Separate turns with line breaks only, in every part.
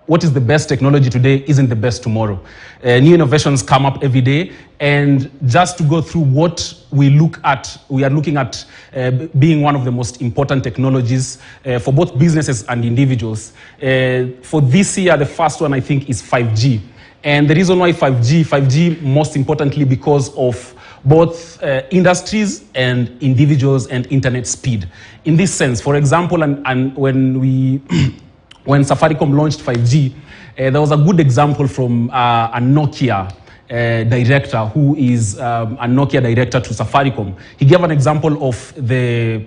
What is the best technology today isn't the best tomorrow. New innovations come up every day, and just to go through what we are looking at being one of the most important technologies for both businesses and individuals. For this year, the first one I think is 5G. And the reason why 5G most importantly because of both industries and individuals and internet speed. In this sense, for example, and when Safaricom launched 5G, there was a good example from a Nokia director who is a Nokia director to Safaricom. He gave an example of the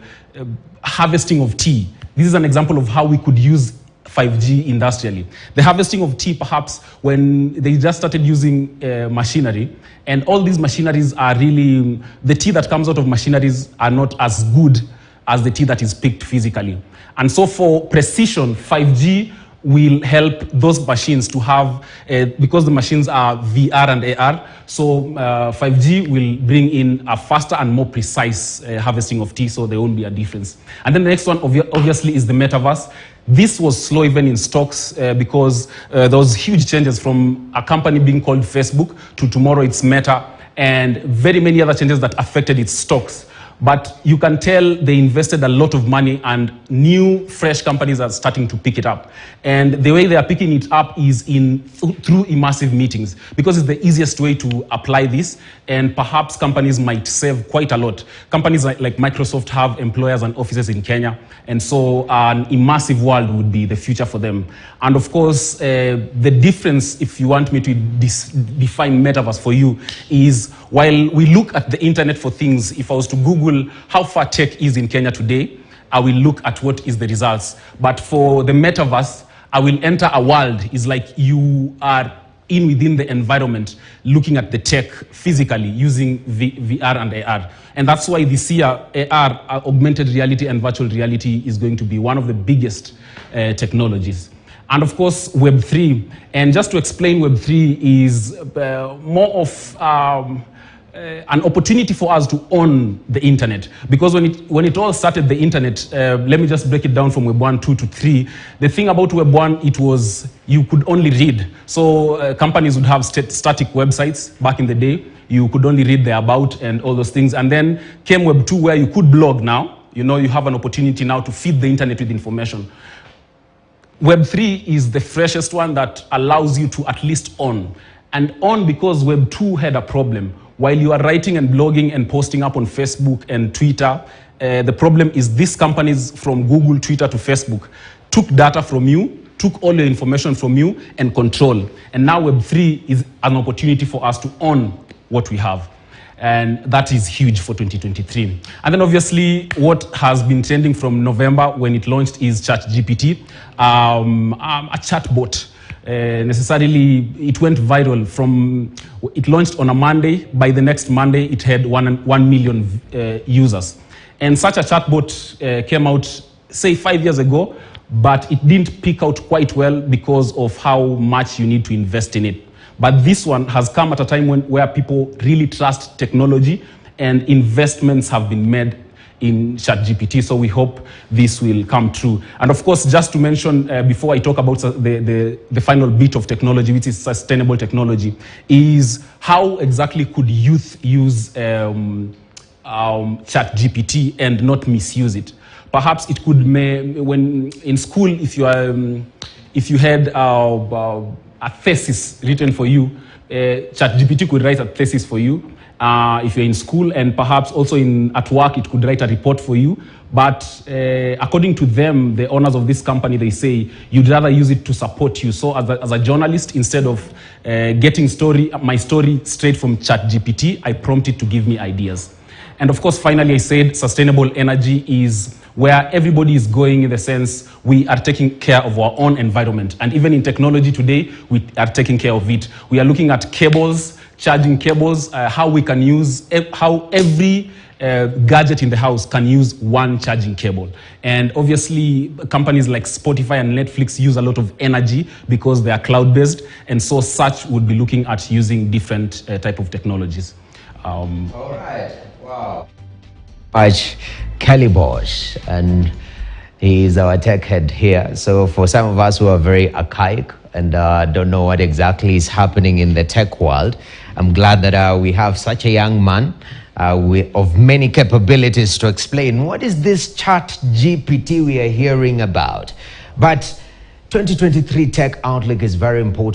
harvesting of tea. This is an example of how we could use 5G industrially. The harvesting of tea, perhaps, when they just started using machinery, and all these machineries are really, the tea that comes out of machineries are not as good as the tea that is picked physically. And so for precision, 5G will help those machines to have, because the machines are VR and AR, so 5G will bring in a faster and more precise harvesting of tea, so there won't be a difference. And then the next one, obviously, is the Metaverse. This was slow even in stocks because there was huge changes from a company being called Facebook to tomorrow it's Meta, and very many other changes that affected its stocks. But you can tell they invested a lot of money, and new, fresh companies are starting to pick it up. And the way they are picking it up is through immersive meetings, because it's the easiest way to apply this, and perhaps companies might save quite a lot. Companies like Microsoft have employers and offices in Kenya, and so an immersive world would be the future for them. And of course, the difference, if you want me to define Metaverse for you, is while we look at the internet for things, if I was to Google how far tech is in Kenya today, I will look at what is the results. But for the Metaverse, I will enter a world. It's like you are within the environment, looking at the tech physically using VR and AR. And that's why this year, AR, augmented reality and virtual reality, is going to be one of the biggest technologies. And of course, Web3. And just to explain, Web3 is more of an opportunity for us to own the internet. Because when it all started, the internet, let me just break it down from Web 1, 2 to 3. The thing about Web 1, it was you could only read. So companies would have static websites back in the day. You could only read the about and all those things. And then came Web 2, where you could blog now. You know, you have an opportunity now to feed the internet with information. Web 3 is the freshest one that allows you to at least own. And own because Web 2 had a problem. While you are writing and blogging and posting up on Facebook and Twitter, the problem is these companies from Google, Twitter to Facebook took data from you, took all your information from you and control. And now Web3 is an opportunity for us to own what we have. And that is huge for 2023. And then obviously what has been trending from November when it launched is ChatGPT, a chatbot. Necessarily, it went viral it launched on a Monday. By the next Monday, it had 1 million users. And such a chatbot came out, say, 5 years ago, but it didn't pick out quite well because of how much you need to invest in it. But this one has come at a time where people really trust technology, and investments have been made in ChatGPT, so we hope this will come true. And of course, just to mention, before I talk about the final bit of technology, which is sustainable technology, is how exactly could youth use ChatGPT and not misuse it? Perhaps it could, when in school, if you had a thesis written for you, ChatGPT could write a thesis for you. If you're in school, and perhaps also at work, it could write a report for you. But according to them, the owners of this company, they say you'd rather use it to support you. So as a journalist, instead of getting my story straight from ChatGPT, I prompt it to give me ideas. And of course, finally, I said sustainable energy is where everybody is going, in the sense we are taking care of our own environment. And even in technology today, we are taking care of it. We are looking at cables, charging cables, how we can use, how every gadget in the house can use one charging cable. And obviously, companies like Spotify and Netflix use a lot of energy because they are cloud-based, and so such would be looking at using different type of technologies.
All right, wow. Kelley Bosch, and He is our tech head here. So for some of us who are very archaic and don't know what exactly is happening in the tech world, I'm glad that we have such a young man of many capabilities to explain what is this ChatGPT we are hearing about. But 2023 Tech Outlook is very important.